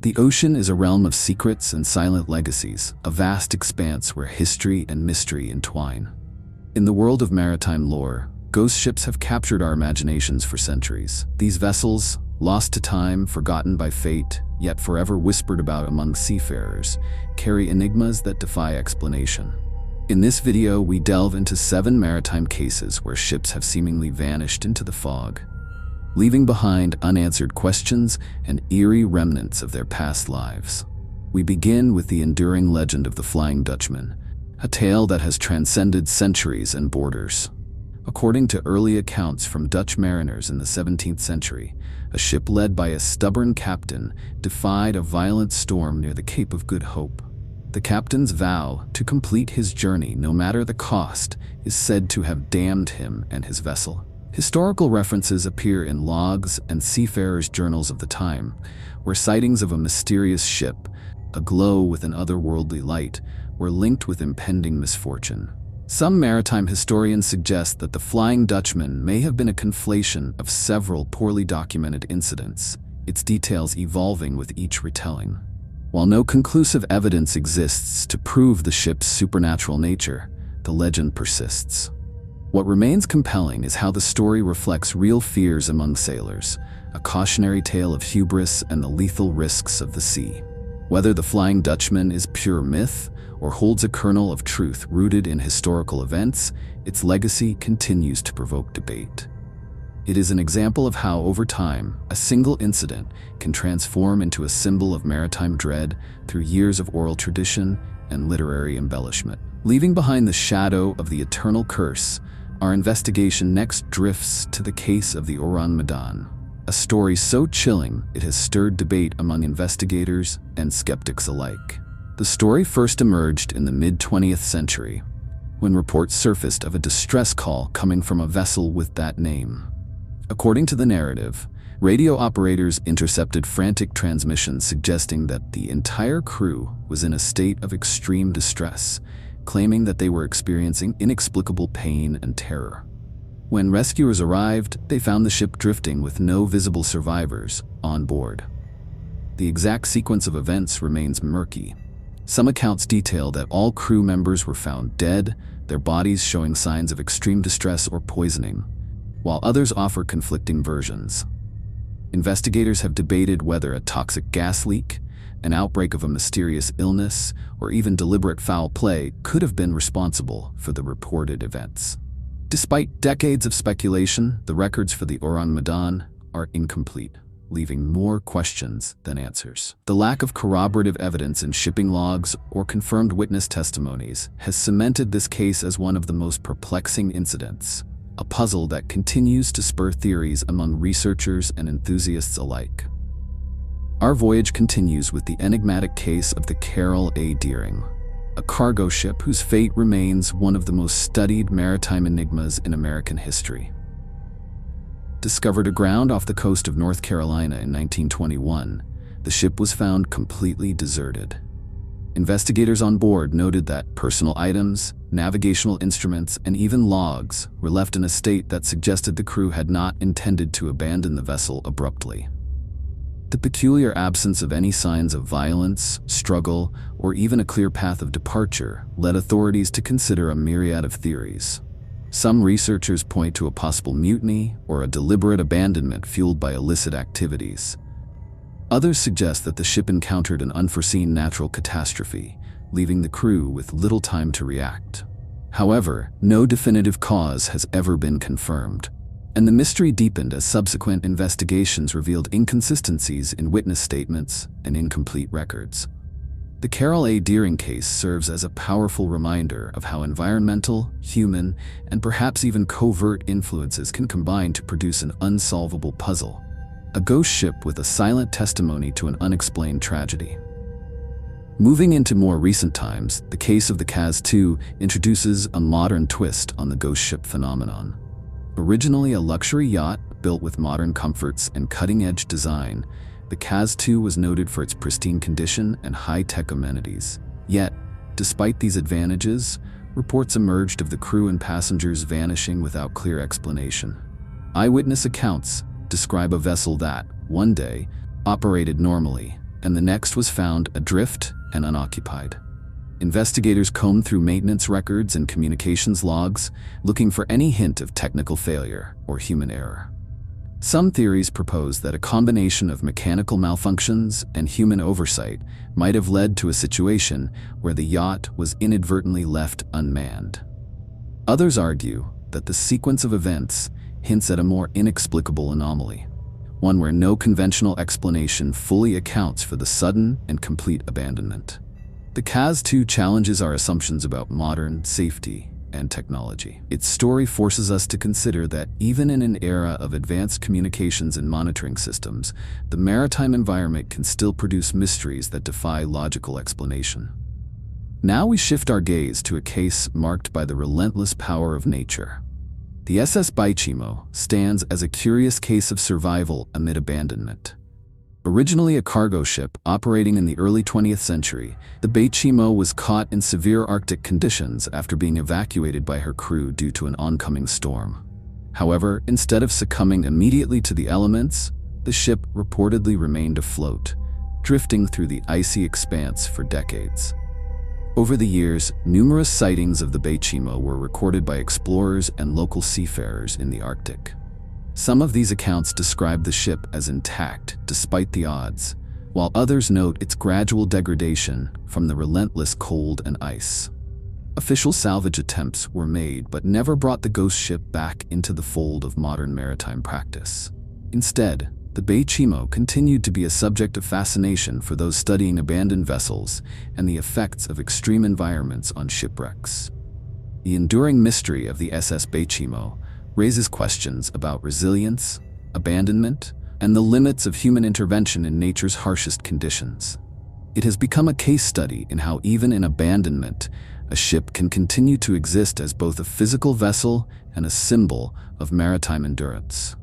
The ocean is a realm of secrets and silent legacies, a vast expanse where history and mystery entwine. In the world of maritime lore, ghost ships have captured our imaginations for centuries. These vessels, lost to time, forgotten by fate, yet forever whispered about among seafarers, carry enigmas that defy explanation. In this video, we delve into 7 maritime cases where ships have seemingly vanished into the fog, leaving behind unanswered questions and eerie remnants of their past lives. We begin with the enduring legend of the Flying Dutchman, a tale that has transcended centuries and borders. According to early accounts from Dutch mariners in the 17th century, a ship led by a stubborn captain defied a violent storm near the Cape of Good Hope. The captain's vow to complete his journey no matter the cost is said to have damned him and his vessel. Historical references appear in logs and seafarers' journals of the time, where sightings of a mysterious ship, aglow with an otherworldly light, were linked with impending misfortune. Some maritime historians suggest that the Flying Dutchman may have been a conflation of several poorly documented incidents, its details evolving with each retelling. While no conclusive evidence exists to prove the ship's supernatural nature, the legend persists. What remains compelling is how the story reflects real fears among sailors, a cautionary tale of hubris and the lethal risks of the sea. Whether the Flying Dutchman is pure myth or holds a kernel of truth rooted in historical events, its legacy continues to provoke debate. It is an example of how, over time, a single incident can transform into a symbol of maritime dread through years of oral tradition and literary embellishment. Leaving behind the shadow of the eternal curse, our investigation next drifts to the case of the Ourang Medan, a story so chilling it has stirred debate among investigators and skeptics alike. The story first emerged in the mid-20th century, when reports surfaced of a distress call coming from a vessel with that name. According to the narrative, radio operators intercepted frantic transmissions suggesting that the entire crew was in a state of extreme distress, claiming that they were experiencing inexplicable pain and terror. When rescuers arrived, they found the ship drifting with no visible survivors on board. The exact sequence of events remains murky. Some accounts detail that all crew members were found dead, their bodies showing signs of extreme distress or poisoning, while others offer conflicting versions. Investigators have debated whether a toxic gas leak, an outbreak of a mysterious illness, or even deliberate foul play could have been responsible for the reported events. Despite decades of speculation, the records for the Ourang Medan are incomplete, leaving more questions than answers. The lack of corroborative evidence in shipping logs or confirmed witness testimonies has cemented this case as one of the most perplexing incidents, a puzzle that continues to spur theories among researchers and enthusiasts alike. Our voyage continues with the enigmatic case of the Carroll A, a cargo ship whose fate remains one of the most studied maritime enigmas in American history. Discovered aground off the coast of North Carolina in 1921, the ship was found completely deserted. Investigators on board noted that personal items, navigational instruments, and even logs were left in a state that suggested the crew had not intended to abandon the vessel abruptly. The peculiar absence of any signs of violence, struggle, or even a clear path of departure led authorities to consider a myriad of theories. Some researchers point to a possible mutiny or a deliberate abandonment fueled by illicit activities. Others suggest that the ship encountered an unforeseen natural catastrophe, leaving the crew with little time to react. However, no definitive cause has ever been confirmed, and the mystery deepened as subsequent investigations revealed inconsistencies in witness statements and incomplete records. The Carroll A case serves as a powerful reminder of how environmental, human, and perhaps even covert influences can combine to produce an unsolvable puzzle, a ghost ship with a silent testimony to an unexplained tragedy. Moving into more recent times, the case of the Kaz II introduces a modern twist on the ghost ship phenomenon. Originally a luxury yacht built with modern comforts and cutting-edge design, the Kaz II was noted for its pristine condition and high-tech amenities. Yet, despite these advantages, reports emerged of the crew and passengers vanishing without clear explanation. Eyewitness accounts describe a vessel that, one day, operated normally, and the next was found adrift and unoccupied. Investigators combed through maintenance records and communications logs, looking for any hint of technical failure or human error. Some theories propose that a combination of mechanical malfunctions and human oversight might have led to a situation where the yacht was inadvertently left unmanned. Others argue that the sequence of events hints at a more inexplicable anomaly, one where no conventional explanation fully accounts for the sudden and complete abandonment. The Kaz II challenges our assumptions about modern safety and technology. Its story forces us to consider that even in an era of advanced communications and monitoring systems, the maritime environment can still produce mysteries that defy logical explanation. Now we shift our gaze to a case marked by the relentless power of nature. The SS Baychimo stands as a curious case of survival amid abandonment. Originally a cargo ship operating in the early 20th century, the Baychimo was caught in severe Arctic conditions after being evacuated by her crew due to an oncoming storm. However, instead of succumbing immediately to the elements, the ship reportedly remained afloat, drifting through the icy expanse for decades. Over the years, numerous sightings of the Baychimo were recorded by explorers and local seafarers in the Arctic. Some of these accounts describe the ship as intact despite the odds, while others note its gradual degradation from the relentless cold and ice. Official salvage attempts were made but never brought the ghost ship back into the fold of modern maritime practice. Instead, the Baychimo continued to be a subject of fascination for those studying abandoned vessels and the effects of extreme environments on shipwrecks. The enduring mystery of the SS Baychimo raises questions about resilience, abandonment, and the limits of human intervention in nature's harshest conditions. It has become a case study in how even in abandonment, a ship can continue to exist as both a physical vessel and a symbol of maritime endurance.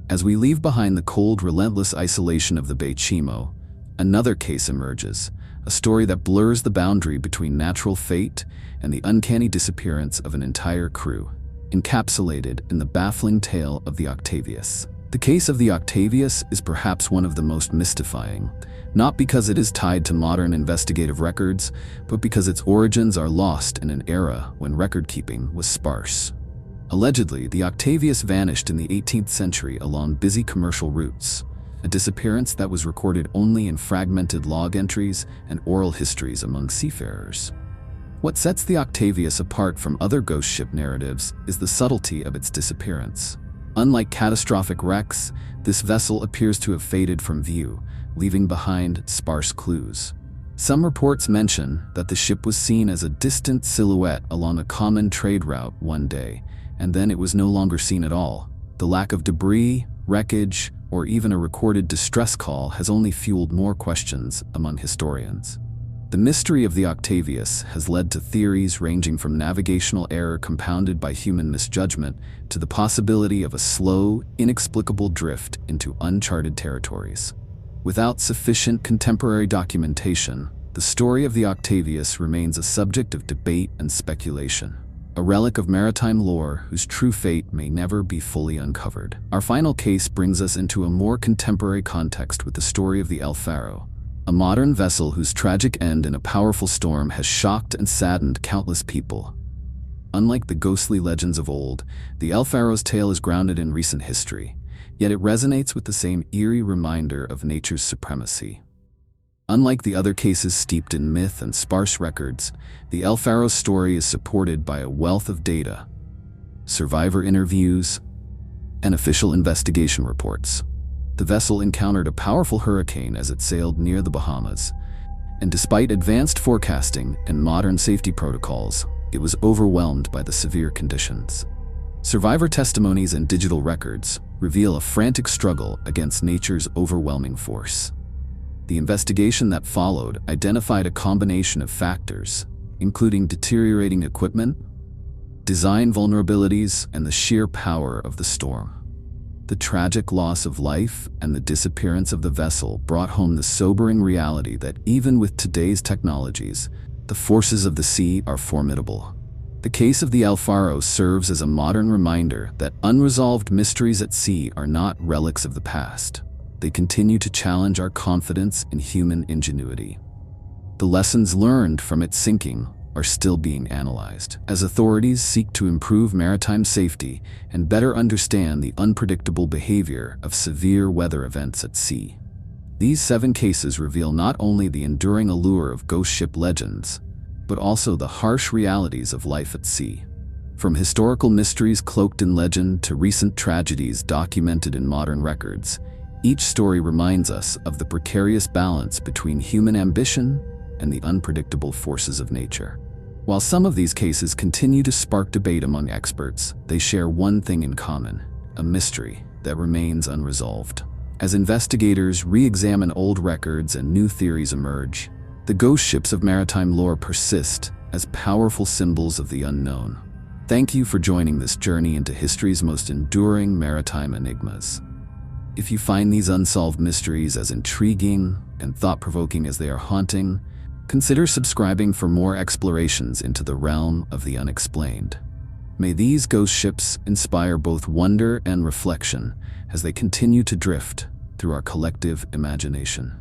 As we leave behind the cold, relentless isolation of the Baychimo, another case emerges, a story that blurs the boundary between natural fate and the uncanny disappearance of an entire crew, encapsulated in the baffling tale of the Octavius. The case of the Octavius is perhaps one of the most mystifying, not because it is tied to modern investigative records, but because its origins are lost in an era when record-keeping was sparse. Allegedly, the Octavius vanished in the 18th century along busy commercial routes, a disappearance that was recorded only in fragmented log entries and oral histories among seafarers. What sets the Octavius apart from other ghost ship narratives is the subtlety of its disappearance. Unlike catastrophic wrecks, this vessel appears to have faded from view, leaving behind sparse clues. Some reports mention that the ship was seen as a distant silhouette along a common trade route one day, and then it was no longer seen at all. The lack of debris, wreckage, or even a recorded distress call has only fueled more questions among historians. The mystery of the Octavius has led to theories ranging from navigational error compounded by human misjudgment to the possibility of a slow, inexplicable drift into uncharted territories. Without sufficient contemporary documentation, the story of the Octavius remains a subject of debate and speculation, a relic of maritime lore whose true fate may never be fully uncovered. Our final case brings us into a more contemporary context with the story of the Faro, a modern vessel whose tragic end in a powerful storm has shocked and saddened countless people. Unlike the ghostly legends of old, the Faro's tale is grounded in recent history, yet it resonates with the same eerie reminder of nature's supremacy. Unlike the other cases steeped in myth and sparse records, the Faro's story is supported by a wealth of data, survivor interviews, and official investigation reports. The vessel encountered a powerful hurricane as it sailed near the Bahamas, and despite advanced forecasting and modern safety protocols, it was overwhelmed by the severe conditions. Survivor testimonies and digital records reveal a frantic struggle against nature's overwhelming force. The investigation that followed identified a combination of factors, including deteriorating equipment, design vulnerabilities, and the sheer power of the storm. The tragic loss of life and the disappearance of the vessel brought home the sobering reality that even with today's technologies, the forces of the sea are formidable. The case of the Faro serves as a modern reminder that unresolved mysteries at sea are not relics of the past. they continue to challenge our confidence in human ingenuity. The lessons learned from its sinking are still being analyzed, as authorities seek to improve maritime safety and better understand the unpredictable behavior of severe weather events at sea. These 7 cases reveal not only the enduring allure of ghost ship legends, but also the harsh realities of life at sea. From historical mysteries cloaked in legend to recent tragedies documented in modern records, each story reminds us of the precarious balance between human ambition and the unpredictable forces of nature. While some of these cases continue to spark debate among experts, they share one thing in common: a mystery that remains unresolved. As investigators re-examine old records and new theories emerge, the ghost ships of maritime lore persist as powerful symbols of the unknown. Thank you for joining this journey into history's most enduring maritime enigmas. If you find these unsolved mysteries as intriguing and thought-provoking as they are haunting, consider subscribing for more explorations into the realm of the unexplained. May these ghost ships inspire both wonder and reflection as they continue to drift through our collective imagination.